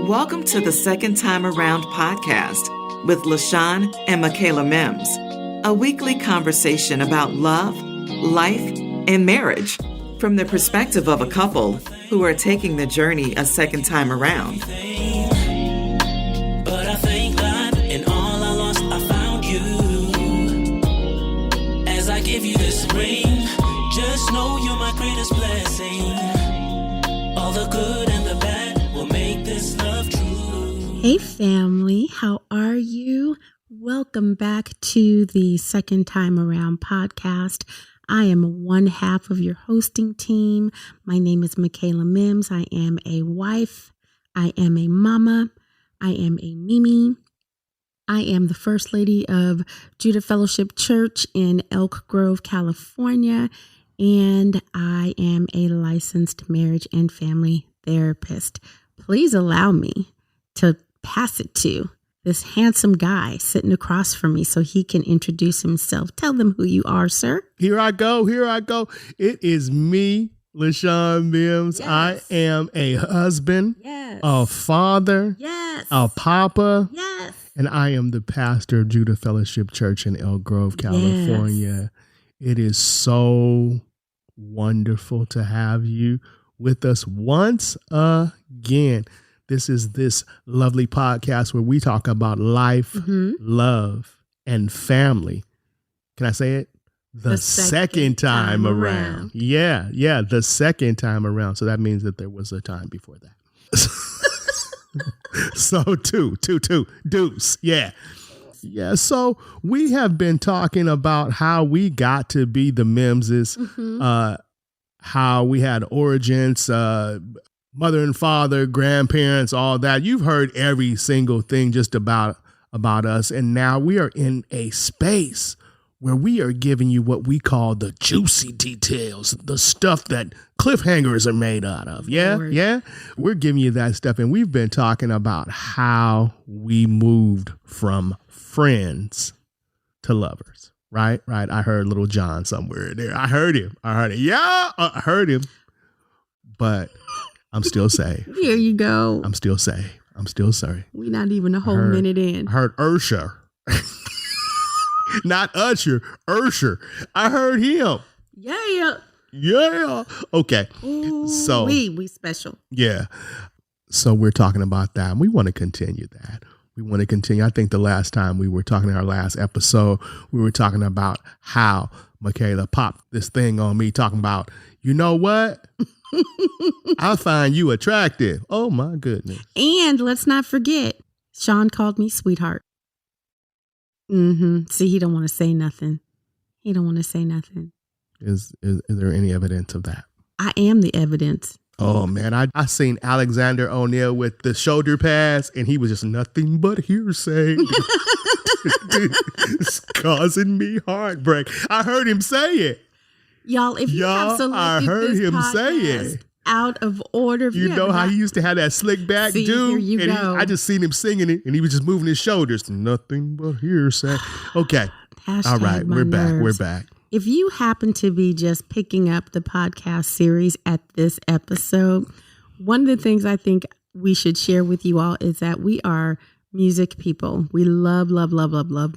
Welcome to the Second Time Around podcast with LaShawn and Michaela Mims, a weekly conversation about love, life, and marriage from the perspective of a couple who are taking the journey a second time around. But I thank God in all I lost, I found you. As I give you this ring, just know you're my greatest blessing. All the good and the bad will make this love true. Hey family, how are you? Welcome back to the Second Time Around podcast. I am one half of your hosting team. My name is Michaela Mims. I am a wife. I am a mama. I am a Mimi. I am the First Lady of Judah Fellowship Church in Elk Grove, California. And I am a licensed marriage and family therapist. Please allow me to pass it to this handsome guy sitting across from me so he can introduce himself. Tell them who you are, sir. Here I go. It is me, LaShawn Mims. Yes. I am a husband, Yes. a father, Yes. a papa, Yes. and I am the pastor of Judah Fellowship Church in Elk Grove, California. It is so wonderful to have you with us once again. This is this lovely podcast where we talk about life, love, and family. Can I say it? The second time around. Yeah, the second time around. So that means that there was a time before that. So two, deuce. Yeah. So we have been talking about how we got to be the Mimses, how we had origins, mother and father, grandparents, all that. You've heard every single thing just about us. And now we are in a space where we are giving you what we call the juicy details, the stuff that cliffhangers are made out of. Yeah. Lord. Yeah. We're giving you that stuff. And we've been talking about how we moved from friends to lovers. Right. I heard little John somewhere in there. I heard him. Yeah, I heard him. But I'm still saved. Here you go. I'm still saved. I'm still sorry. We're not even a whole minute in. I heard Ursher. Not Usher, Ursher. I heard him. Yeah. Okay. Ooh, So we special. yeah. So we're talking about that. And we want to continue that. I think the last time we were talking in our last episode, we were talking about how Michaela popped this thing on me talking about, you know what? I find you attractive. Oh my goodness. And let's not forget, Sean called me sweetheart. See, he don't want to say nothing. Is there any evidence of that? I am the evidence. Oh man, I seen Alexander O'Neal with the shoulder pads, and he was just nothing but hearsay. It's causing me heartbreak. I heard him say it. Y'all, if you have selected I heard this him say podcast it. Out of order. You know how he used to have that slick back See, dude? here you go. I just seen him singing it, and he was just moving his shoulders. Nothing but hearsay. Okay. Hashtag All right, my we're back. nerves. We're back. If you happen to be just picking up the podcast series at this episode, one of the things I think we should share with you all is that we are music people. We love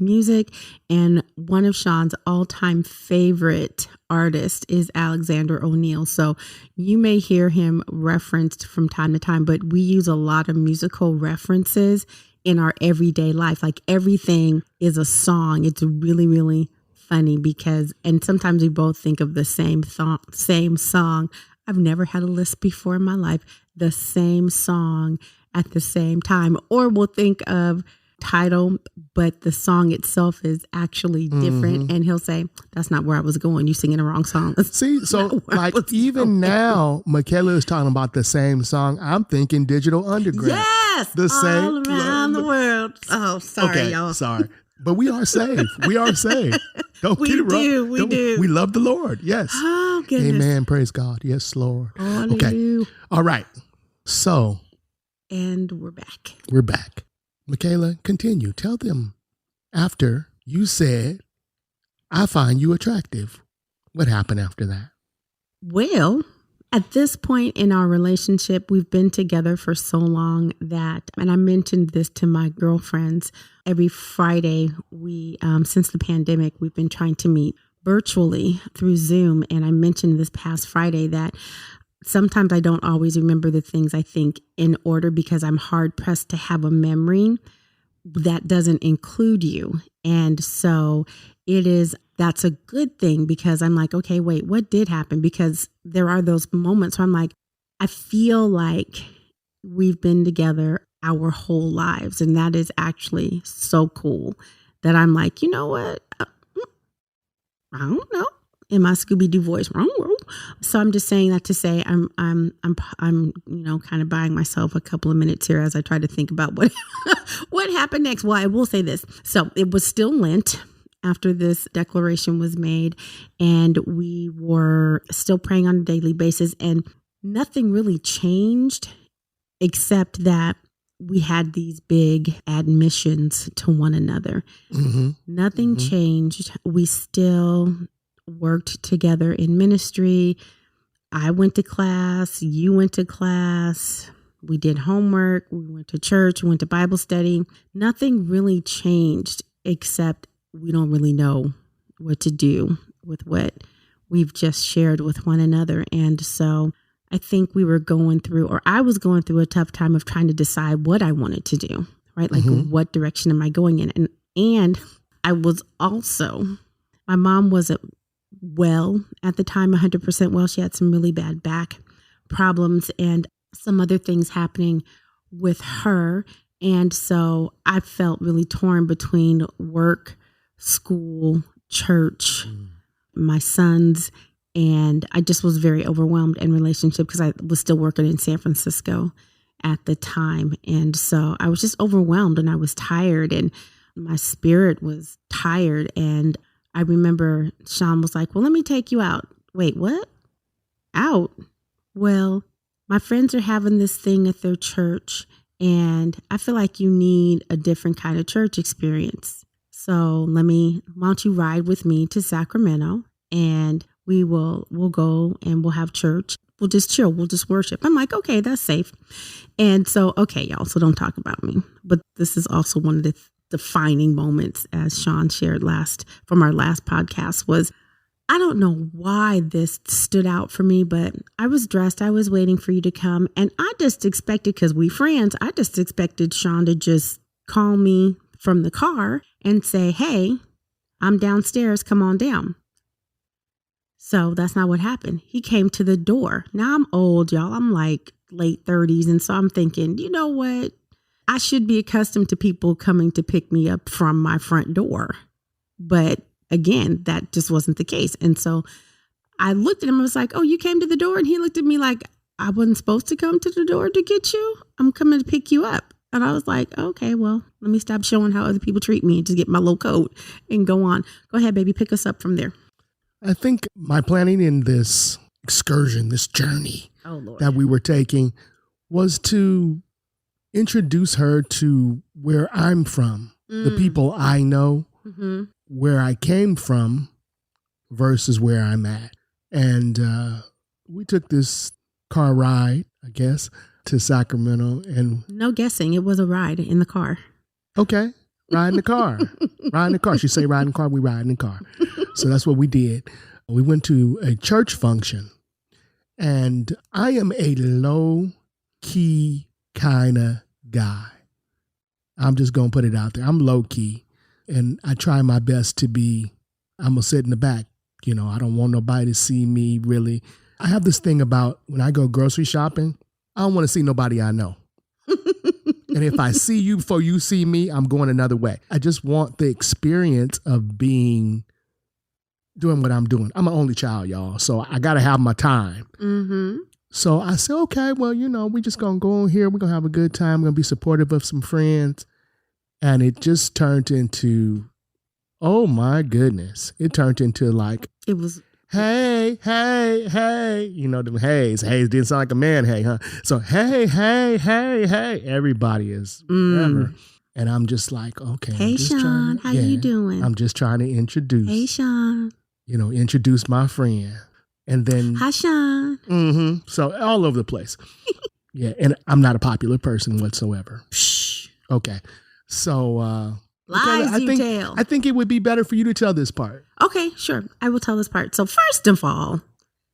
music. And one of Sean's all-time favorite artists is Alexander O'Neal. So you may hear him referenced from time to time, but we use a lot of musical references in our everyday life. Like everything is a song. It's really, really funny because, and sometimes we both think of the same song. I've never had a list before in my life, the same song at the same time, or we'll think of title, but the song itself is actually different. And he'll say, that's not where I was going. You singing the wrong song. See, so like even now, Michaela is talking about the same song. I'm thinking Digital Underground. Yes. The same. All around the world. Oh, sorry, Okay, y'all. sorry. But we are saved. Don't We get it wrong. do, we do. We love the Lord. Yes. Oh, goodness. Amen. Praise God. Yes, Lord. Hallelujah. Okay. All right. So And we're back. we're back. Michaela, continue. Tell them after you said, I find you attractive. What happened after that? Well, At this point in our relationship, we've been together for so long that, and I mentioned this to my girlfriends, every Friday since the pandemic, we've been trying to meet virtually through Zoom. And I mentioned this past Friday that sometimes I don't always remember the things I think in order because I'm hard pressed to have a memory that doesn't include you. And so that's a good thing because I'm like, okay, wait, what did happen? Because there are those moments where I'm like, I feel like we've been together our whole lives. And that is actually so cool that I'm like, you know what? I don't know. In my Scooby-Doo voice. So I'm just saying that to say I'm kind of buying myself a couple of minutes here as I try to think about what happened next. Well, I will say this. So it was still Lent after this declaration was made, and we were still praying on a daily basis, and nothing really changed except that we had these big admissions to one another. Mm-hmm. Nothing changed. We still worked together in ministry. I went to class. You went to class. We did homework. We went to church. We went to Bible study. Nothing really changed except we don't really know what to do with what we've just shared with one another. And so I think I was going through a tough time of trying to decide what I wanted to do, right? Like, what direction am I going in? And I was also, my mom wasn't well at the time, 100% well. She had some really bad back problems and some other things happening with her. And so I felt really torn between work, school, church, my sons, and I just was very overwhelmed in relationship because I was still working in San Francisco at the time. And so I was just overwhelmed and I was tired and my spirit was tired. And I remember Sean was like, well, let me take you out. Wait, what? Out? Well, my friends are having this thing at their church and I feel like you need a different kind of church experience. So why don't you ride with me to Sacramento and we'll go and we'll have church. We'll just chill. We'll just worship. I'm like, okay, that's safe. And so, okay, y'all, so don't talk about me. But this is also one of the defining moments, as Sean shared from our last podcast, was I don't know why this stood out for me, but I was dressed. I was waiting for you to come. And I just expected, because we friends, I just expected Sean to just call me from the car and say, hey, I'm downstairs. Come on down. So that's not what happened. He came to the door. Now I'm old, y'all. I'm like late 30s. And so I'm thinking, you know what? I should be accustomed to people coming to pick me up from my front door. But again, that just wasn't the case. And so I looked at him and was like, oh, you came to the door? And he looked at me like, I wasn't supposed to come to the door to get you. I'm coming to pick you up. And I was like, okay, well, let me stop showing how other people treat me and just get my little coat and go on. Go ahead, baby, pick us up from there. I think my planning in this excursion, this journey that we were taking, was to introduce her to where I'm from, the people I know, where I came from versus where I'm at. And we took this car ride, I guess, to Sacramento. And no guessing, it was a ride in the car. Okay. Ride in the car. Ride in the car. She say ride in the car, we ride in the car. So that's what we did. We went to a church function. And I am a low-key kind of guy. I'm just going to put it out there. I'm low-key. And I try my best to be, I'm going to sit in the back. You know, I don't want nobody to see me really. I have this thing about when I go grocery shopping, I don't want to see nobody I know. And if I see you before you see me, I'm going another way. I just want the experience of doing what I'm doing. I'm an only child, y'all. So I got to have my time. Mm-hmm. So I said, okay, well, you know, we just going to go in here. We're going to have a good time. We're going to be supportive of some friends. And it just turned into, oh my goodness. It turned into like, it was, hey, hey, hey. You know, them heys. Heys didn't sound like a man, hey, huh? So, hey, hey, hey, hey. Everybody is whatever. And I'm just like, okay. Hey, Sean, how you doing? I'm just trying to introduce. Hey, Sean. You know, introduce my friend. And then. Hi, Sean. So all over the place. Yeah, and I'm not a popular person whatsoever. Shh. Okay. So Lies I you think, tell. I think it would be better for you to tell this part. Okay, sure. I will tell this part. So first of all,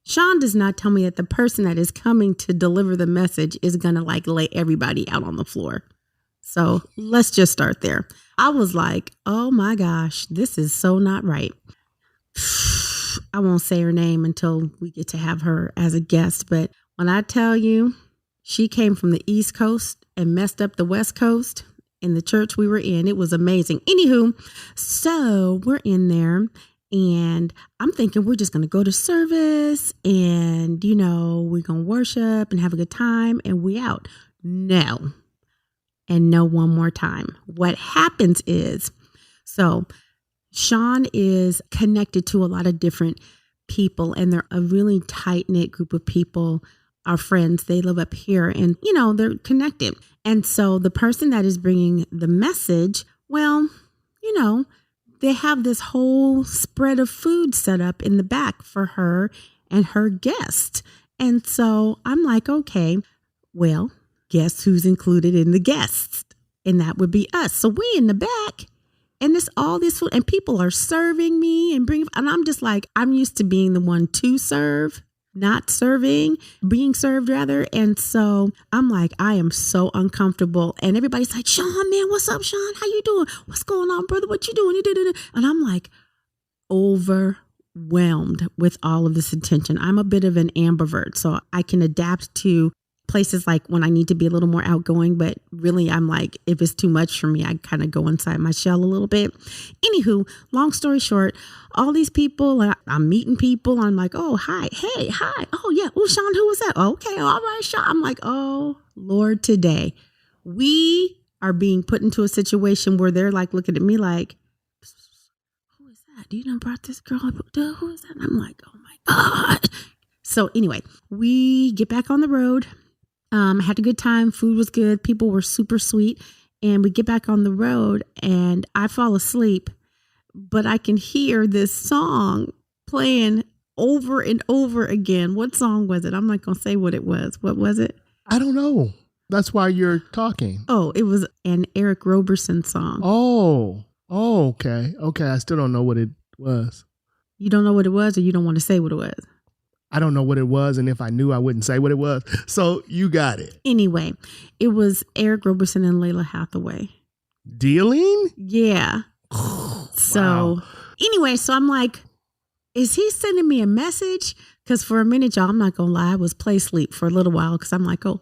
Sean does not tell me that the person that is coming to deliver the message is going to like lay everybody out on the floor. So let's just start there. I was like, oh my gosh, this is so not right. I won't say her name until we get to have her as a guest. But when I tell you, she came from the East Coast and messed up the West Coast in the church we were in. It was amazing. Anywho, so we're in there and I'm thinking we're just going to go to service and, you know, we're going to worship and have a good time and we out. No. And no one more time. What happens is, so Sean is connected to a lot of different people and they're a really tight-knit group of people. Our friends, they live up here and, you know, they're connected. And so the person that is bringing the message, well, you know, they have this whole spread of food set up in the back for her and her guest. And so I'm like, okay, well, guess who's included in the guests? And that would be us. So we in the back and it's all this food and people are serving me and and I'm just like, I'm used to being the one to serve, not serving, being served rather. And so I'm like, I am so uncomfortable. And everybody's like, Sean, man, what's up, Sean? How you doing? What's going on, brother? What you doing? And I'm like overwhelmed with all of this attention. I'm a bit of an ambivert, so I can adapt to places like when I need to be a little more outgoing, but really I'm like, if it's too much for me, I kind of go inside my shell a little bit. Anywho, long story short, all these people, I'm meeting people. I'm like, oh, hi. Hey, hi. Oh, yeah. Oh, Sean, who was that? Okay. All right, Sean. I'm like, oh, Lord, today we are being put into a situation where they're like looking at me like, who is that? Do you know about this girl? Who is that? And I'm like, oh my God. So anyway, we get back on the road. Had a good time. Food was good. People were super sweet. And we get back on the road and I fall asleep, but I can hear this song playing over and over again. What song was it? I'm not going to say what it was. What was it? I don't know. That's why you're talking. Oh, it was an Eric Roberson song. Oh, okay. Okay. I still don't know what it was. You don't know what it was or you don't want to say what it was? I don't know what it was, and if I knew, I wouldn't say what it was. So you got it. Anyway, it was Eric Roberson and Layla Hathaway. Dealing? Yeah. So anyway, so I'm like, is he sending me a message? Because for a minute, y'all, I'm not going to lie, I was play sleep for a little while because I'm like, oh,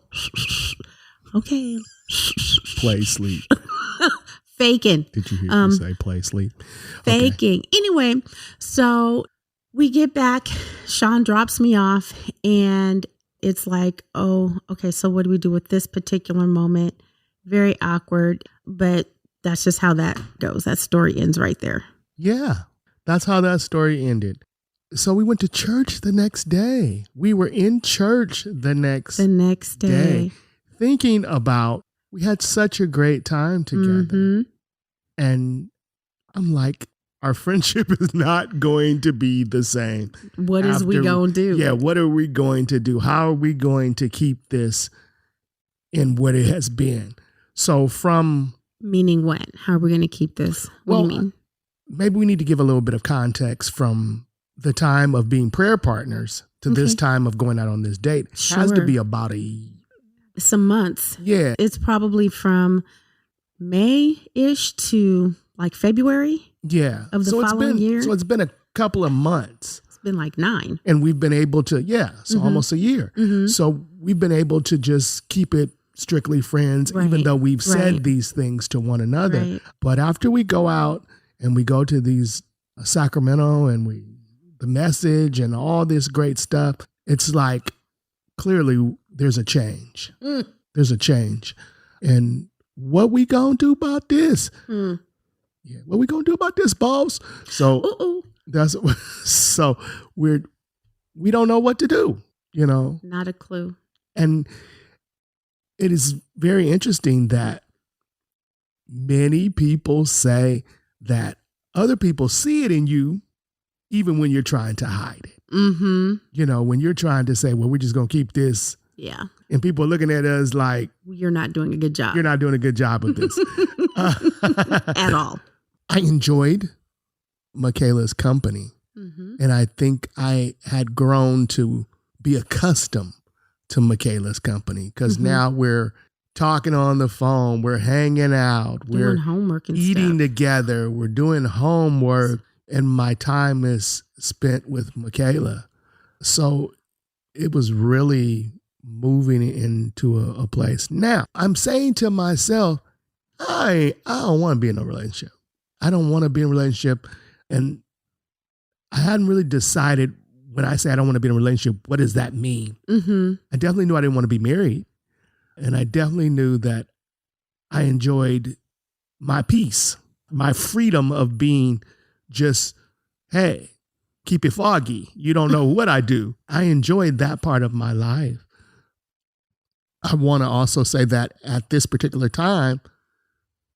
okay. Play sleep. Faking. Did you hear me say play sleep? Faking. Okay. Anyway, so we get back, Sean drops me off and it's like, oh, okay, so what do we do with this particular moment? Very awkward, but that's just how that goes. That story ends right there. Yeah, that's how that story ended. So we went to church the next day. We were in church the next day. Thinking about, we had such a great time together. Mm-hmm. And I'm like, our friendship is not going to be the same. What is we going to do? Yeah, what are we going to do? How are we going to keep this in what it has been? So from... Meaning what? How are we going to keep this? What do you mean? Maybe we need to give a little bit of context from the time of being prayer partners to this time of going out on this date. Sure. It has to be about some months. Yeah. It's probably from May-ish to like February. Yeah. Of the following year. So it's been a couple of months. It's been like 9. And we've been able to, almost a year. Mm-hmm. So we've been able to just keep it strictly friends, even though we've said these things to one another. Right. But after we go out and we go to these Sacramento and the message and all this great stuff, it's like clearly there's a change. There's a change. And what we gonna do about this? Yeah, what we gonna do about this, boss? So we don't know what to do, you know. Not a clue. And it is very interesting that many people say that other people see it in you even when you're trying to hide it. Mm-hmm. You know, when you're trying to say, well, we're just going to keep this. Yeah. And people are looking at us like, you're not doing a good job. You're not doing a good job of this. At all. I enjoyed Michaela's company. Mm-hmm. And I think I had grown to be accustomed to Michaela's company because now we're talking on the phone, we're hanging out, Doing we're homework and eating stuff. together, we're doing homework, and my time is spent with Michaela. So it was really moving into a place. Now, I'm saying to myself, I don't want to be in a relationship. I don't want to be in a relationship. And I hadn't really decided when I say I don't want to be in a relationship, what does that mean? Mm-hmm. I definitely knew I didn't want to be married. And I definitely knew that I enjoyed my peace, my freedom of being just, hey, keep it foggy. You don't know what I do. I enjoyed that part of my life. I want to also say that at this particular time,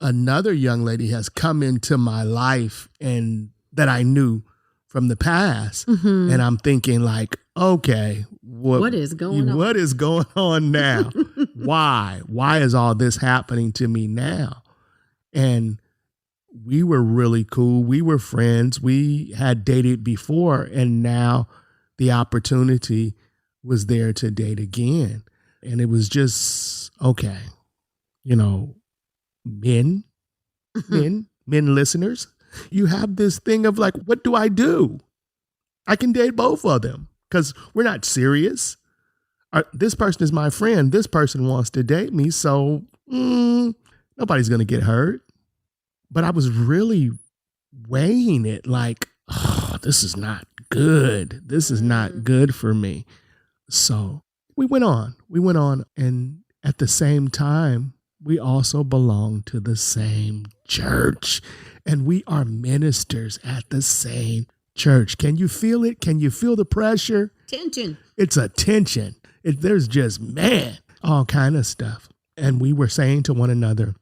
another young lady has come into my life and that I knew from the past. Mm-hmm. And I'm thinking like, okay, what is going on? What is going on now? Why? Why is all this happening to me now? And we were really cool. We were friends. We had dated before, and now the opportunity was there to date again. And it was just, okay, you know, men listeners, you have this thing of like, what do I do? I can date both of them because we're not serious. This person is my friend. This person wants to date me. So nobody's going to get hurt. But I was really weighing it like, oh, this is not good. This is not good for me. So we went on. And at the same time, we also belong to the same church. And we are ministers at the same church. Can you feel it? Can you feel the pressure? Tension. It's a tension. There's just, man, all kind of stuff. And we were saying to one another,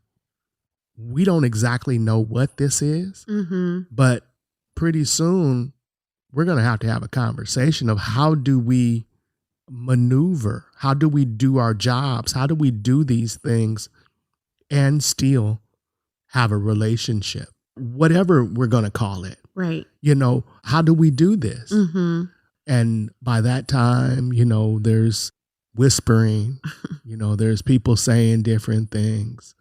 we don't exactly know what this is, but pretty soon we're going to have a conversation of how do we maneuver? How do we do our jobs? How do we do these things and still have a relationship? Whatever we're going to call it. Right. You know, how do we do this? Mm-hmm. And by that time, you know, there's whispering, you know, there's people saying different things.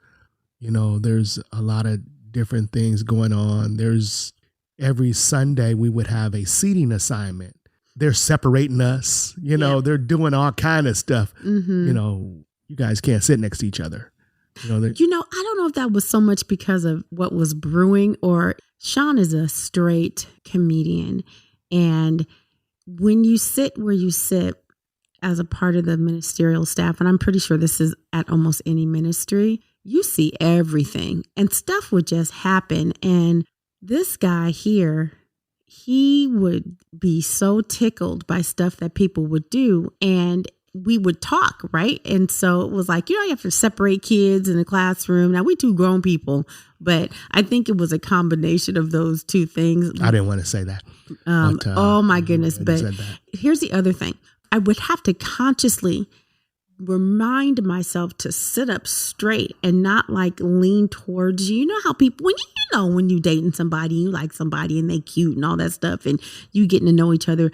You know, there's a lot of different things going on. There's every Sunday we would have a seating assignment. They're separating us, you know, they're doing all kind of stuff. Mm-hmm. You know, you guys can't sit next to each other. I don't know if that was so much because of what was brewing or Sean is a straight comedian. And when you sit where you sit as a part of the ministerial staff, and I'm pretty sure this is at almost any ministry, you see everything and stuff would just happen. And this guy here, he would be so tickled by stuff that people would do. And we would talk, right? And so it was like, you have to separate kids in the classroom. Now we two grown people, but I think it was a combination of those two things. I didn't want to say that. Oh my goodness. But here's the other thing. I would have to consciously remind myself to sit up straight and not like lean towards you. You know how people, when you dating somebody, you like somebody and they cute and all that stuff and you getting to know each other,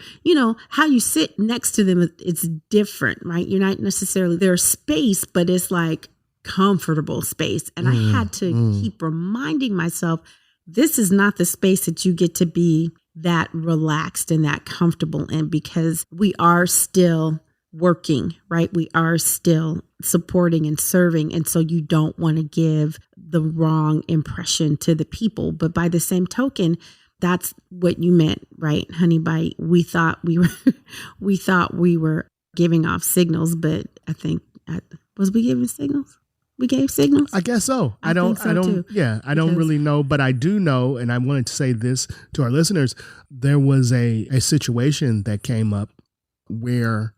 how you sit next to them, it's different, right? You're not necessarily there's space, but it's like comfortable space. And I had to keep reminding myself, this is not the space that you get to be that relaxed and that comfortable in, because we are still working, right? We are still supporting and serving. And so you don't want to give the wrong impression to the people. But by the same token, that's what you meant, right, honey? By we thought we were giving off signals, but I think was we giving signals? We gave signals? I guess so. I don't really know, but I do know, and I wanted to say this to our listeners, there was a situation that came up where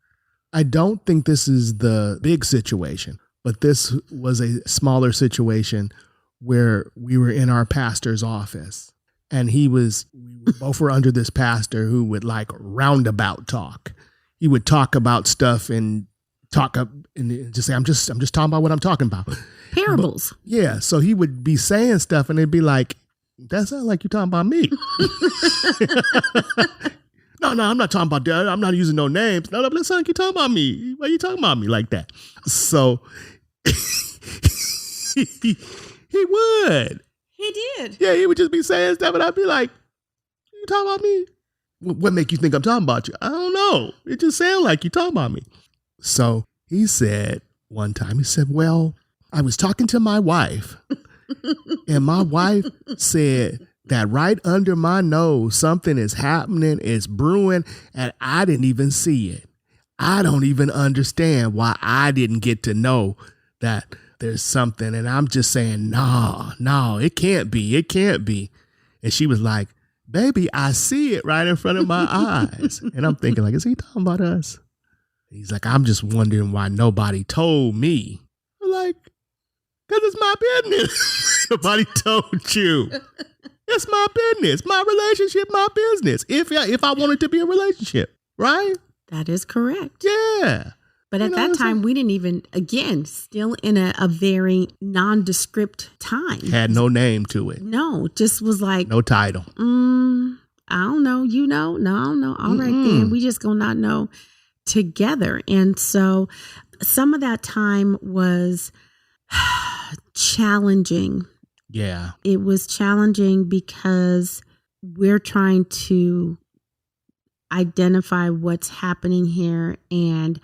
I don't think this is the big situation, but this was a smaller situation where we were in our pastor's office And both were under this pastor who would like roundabout talk. He would talk about stuff and talk up and just say, I'm just talking about what I'm talking about. Parables. But, yeah. So he would be saying stuff and it'd be like, that sounds like you're talking about me. No, I'm not talking about that. I'm not using no names. No, that sounds like you're talking about me. Why are you talking about me like that? So he would. He did. Yeah, he would just be saying stuff and I'd be like, you talking about me? What make you think I'm talking about you? I don't know. It just sounds like you talking about me. So he said one time, he said, well, I was talking to my wife and my wife said that right under my nose, something is happening, it's brewing, and I didn't even see it. I don't even understand why I didn't get to know that there's something. And I'm just saying, no, it can't be. It can't be. And she was like, baby, I see it right in front of my eyes. And I'm thinking like, is he talking about us? He's like, I'm just wondering why nobody told me. I'm like, because it's my business. Nobody told you. It's my business, my relationship, my business. If I want it to be a relationship, right? That is correct. Yeah. But at that time, we didn't even, again, still in a very nondescript time. Had no name to it. No, just was like. No title. I don't know. You know? No, I don't know. All right, then. We just gonna not know together. And so some of that time was challenging. Yeah. It was challenging because we're trying to identify what's happening here. And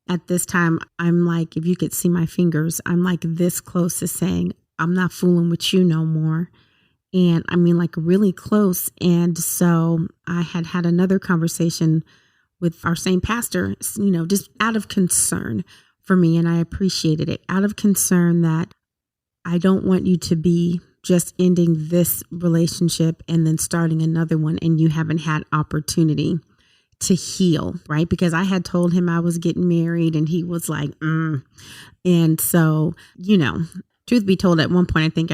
at this time, I'm like, if you could see my fingers, I'm like this close to saying, I'm not fooling with you no more. And I mean, like really close. And so I had another conversation with our same pastor, just out of concern for me. And I appreciated it, out of concern that I don't want you to be just ending this relationship and then starting another one and you haven't had opportunity to heal, right? Because I had told him I was getting married and he was like, And so, truth be told, at one point, I think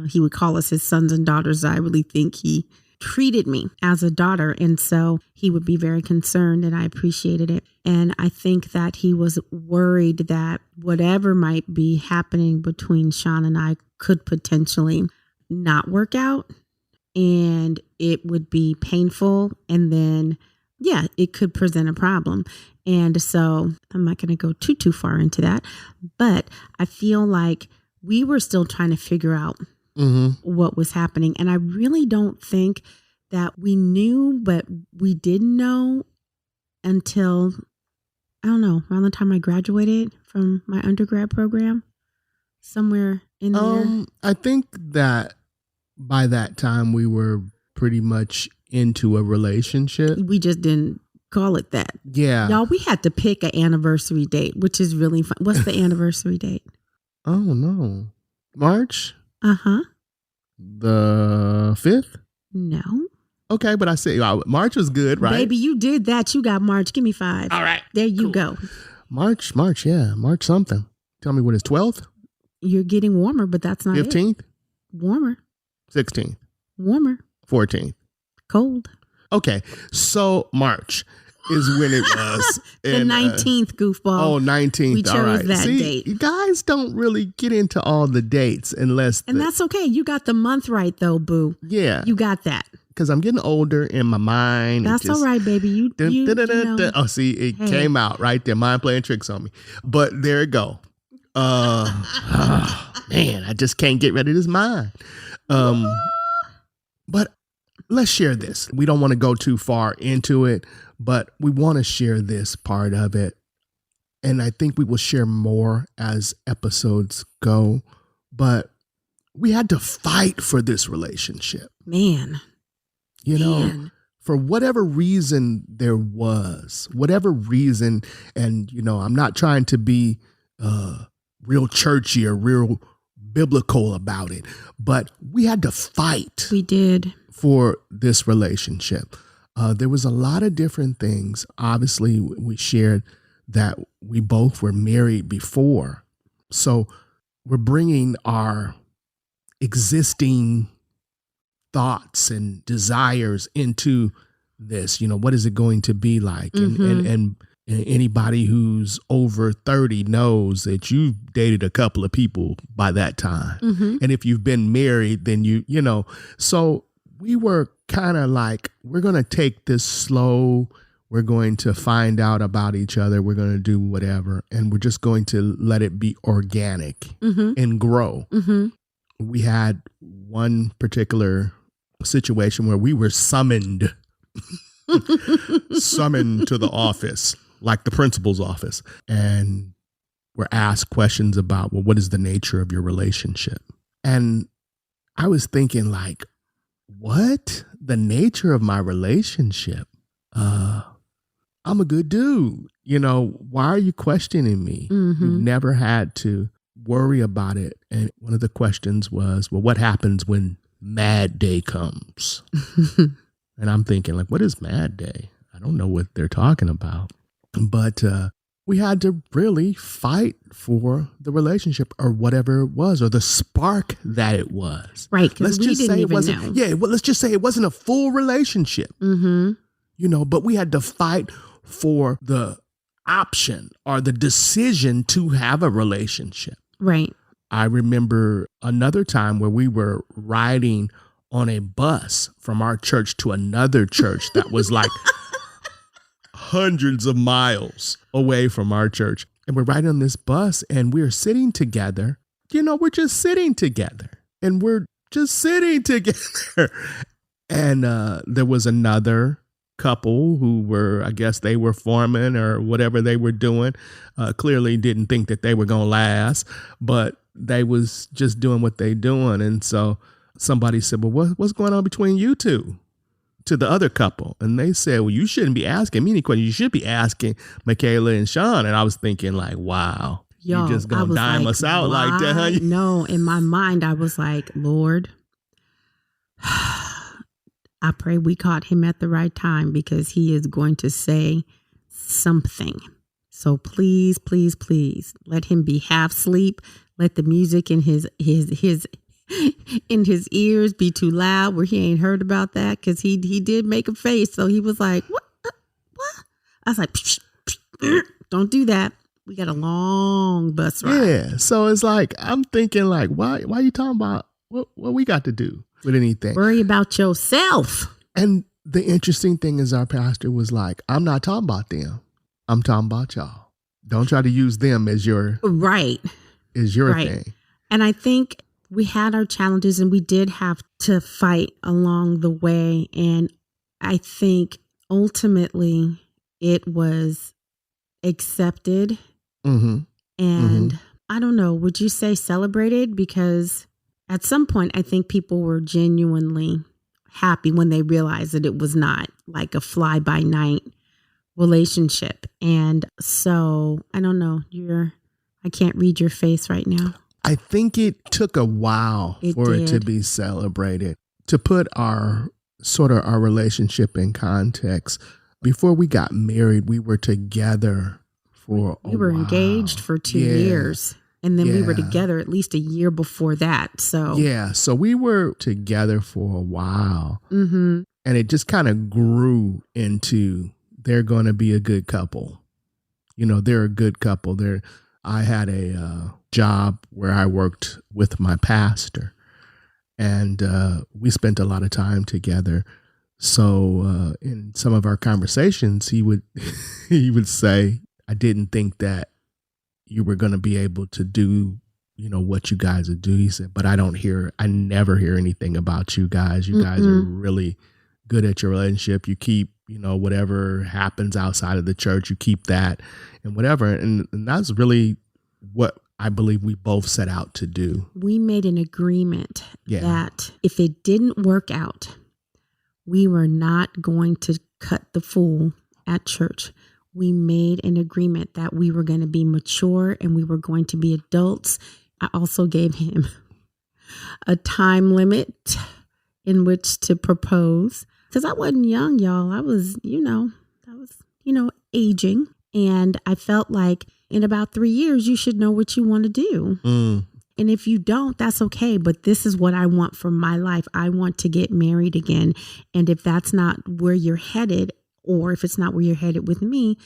he would call us his sons and daughters. I really think he treated me as a daughter. And so he would be very concerned and I appreciated it. And I think that he was worried that whatever might be happening between Sean and I could potentially not work out and it would be painful. And then, it could present a problem. And so I'm not going to go too far into that, but I feel like we were still trying to figure out what was happening. And I really don't think that we knew, but we didn't know until, I don't know, around the time I graduated from my undergrad program, somewhere in there. I think that by that time we were pretty much into a relationship. We just didn't call it that. Yeah. Y'all, we had to pick an anniversary date, which is really fun. What's the anniversary date? Oh, no. March? Uh-huh. The 5th? No. Okay, but I said March was good, right? Baby, you did that. You got March. Give me 5. All right. There you go. March, yeah. March something. Tell me what is 12th? You're getting warmer, but that's not 15th? it. Warmer. 16th? Warmer. 14th? Cold. Okay, so March is when it was. The 19th, goofball. 19th. We chose all right. that date. You guys don't really get into all the dates unless. And that's okay. You got the month right, though, boo. Yeah. You got that. Because I'm getting older in my mind. That's all right, baby. You know. Oh, see, it came out right there. Mind playing tricks on me. But there it go. Man, I just can't get rid of this mind. But let's share this. We don't want to go too far into it, but we want to share this part of it. And I think we will share more as episodes go. But we had to fight for this relationship. Man. For whatever reason there was, whatever reason, and, I'm not trying to be real churchy or real biblical about it, but we had to fight. We did. For this relationship. There was a lot of different things. Obviously, we shared that we both were married before. So we're bringing our existing thoughts and desires into this. What is it going to be like? Mm-hmm. And anybody who's over 30 knows that you've dated a couple of people by that time. Mm-hmm. And if you've been married, then so we were kind of like, we're going to take this slow. We're going to find out about each other. We're going to do whatever. And we're just going to let it be organic Mm-hmm. and grow. Mm-hmm. We had one particular situation where we were summoned to the office, like the principal's office. And we're asked questions about, well, what is the nature of your relationship? And I was thinking like, what? The nature of my relationship? I'm a good dude. Why are you questioning me? Mm-hmm. You've never had to worry about it. And one of the questions was, well, what happens when Mad Day comes? And I'm thinking like, what is Mad Day? I don't know what they're talking about. But we had to really fight for the relationship or whatever it was, or the spark that it was. Right, because we didn't even know. Yeah, well, let's just say it wasn't a full relationship. Mm-hmm. But we had to fight for the option or the decision to have a relationship. Right. I remember another time where we were riding on a bus from our church to another church that was like hundreds of miles away from our church. And we're riding on this bus and we're sitting together. We're just sitting together and we're just sitting together. And there was another couple who were, I guess they were foreman or whatever they were doing. Clearly didn't think that they were going to last, but they was just doing what they doing. And so somebody said, well, what's going on between you two? To the other couple. And they said, well, you shouldn't be asking me any questions. You should be asking Michaela and Sean. And I was thinking like, wow, you're just going to dime us out like that, huh? No, in my mind, I was like, Lord, I pray we caught him at the right time because he is going to say something. So please, please, please let him be half asleep. Let the music in his in his ears be too loud where he ain't heard about that, because he did make a face. So he was like, what? I was like, psh, psh, psh, don't do that. We got a long bus ride. Yeah. So it's like, I'm thinking like, why are you talking about what we got to do with anything? Worry about yourself. And the interesting thing is our pastor was like, I'm not talking about them. I'm talking about y'all. Don't try to use them as your right. thing. And I think we had our challenges and we did have to fight along the way. And I think ultimately it was accepted. Mm-hmm. And I don't know, would you say celebrated? Because at some point, I think people were genuinely happy when they realized that it was not like a fly-by-night relationship. And so, I don't know, I can't read your face right now. I think it took a while it to be celebrated. To put our relationship in context, before we got married, we were together for a while. We were engaged for 2 years. And then we were together at least a year before that. So so we were together for a while. Mm-hmm. And it just kind of grew into, they're going to be a good couple. They're a good couple. I had a job where I worked with my pastor, and we spent a lot of time together. So in some of our conversations, he would say, I didn't think that you were going to be able to do, what you guys would do. He said, but I never hear anything about you guys. You guys are really good at your relationship. You keep, whatever happens outside of the church, you keep that and whatever. And that's really what I believe we both set out to do. We made an agreement that if it didn't work out, we were not going to cut the fool at church. We made an agreement that we were going to be mature and we were going to be adults. I also gave him a time limit in which to propose, because I wasn't young, y'all. I was, aging. And I felt like in about 3 years, you should know what you want to do. And if you don't, that's okay. But this is what I want for my life. I want to get married again. And if that's not where you're headed, or if it's not where you're headed with me,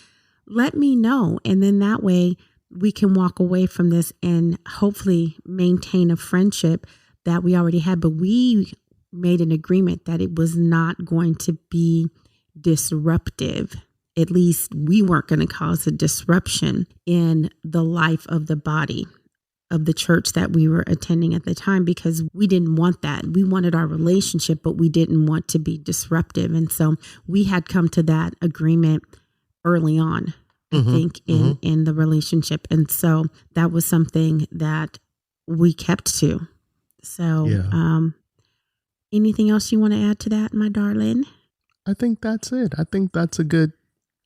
let me know. And then that way we can walk away from this and hopefully maintain a friendship that we already had. But we made an agreement that it was not going to be disruptive. At least we weren't going to cause a disruption in the life of the body of the church that we were attending at the time, because we didn't want that. We wanted our relationship, but we didn't want to be disruptive. And so we had come to that agreement early on, I think, in the relationship. And so that was something that we kept to. So anything else you want to add to that, my darling? I think that's it. I think that's a good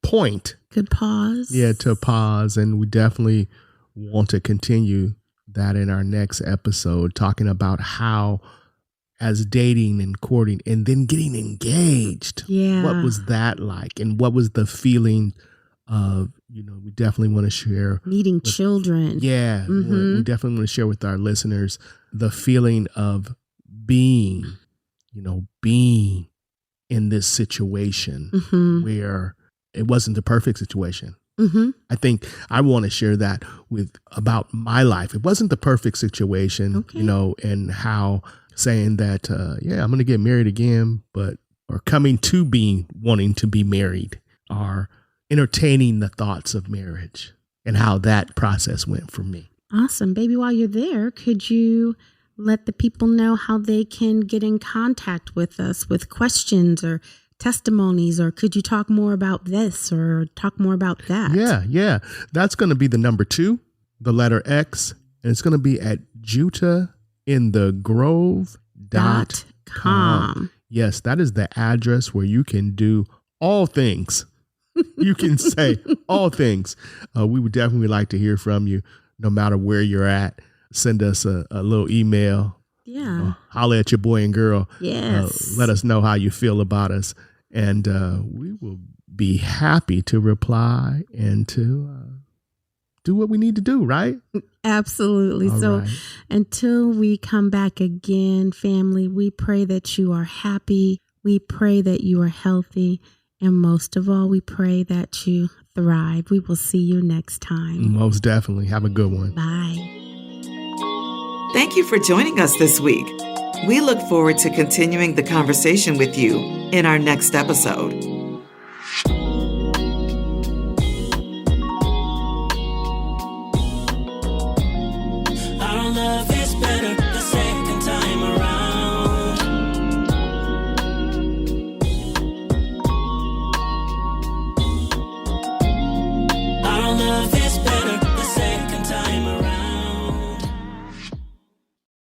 point. Good pause. Yeah, to pause. And we definitely want to continue that in our next episode, talking about how, as dating and courting and then getting engaged, what was that like? And what was the feeling of, we definitely want to share. Meeting children. Yeah. We definitely want to share with our listeners the feeling of being in this situation where it wasn't the perfect situation. I think I want to share that about my life. It wasn't the perfect situation, and how saying that, I'm going to get married again, or coming to wanting to be married, or entertaining the thoughts of marriage, and how that process went for me. Awesome. Baby, while you're there, could you let the people know how they can get in contact with us with questions or testimonies, or could you talk more about this or talk more about that? Yeah. That's going to be the number 2, the letter X, and it's going to be at JutahInTheGrove.com. Yes, that is the address where you can do all things. You can say all things. We would definitely like to hear from you, no matter where you're at. Send us a little email. Yeah. Holler at your boy and girl. Yes. Let us know how you feel about us. And we will be happy to reply and to do what we need to do, right? Absolutely. All right. Until we come back again, family, we pray that you are happy. We pray that you are healthy. And most of all, we pray that you thrive. We will see you next time. Most definitely. Have a good one. Bye. Thank you for joining us this week. We look forward to continuing the conversation with you in our next episode. I don't love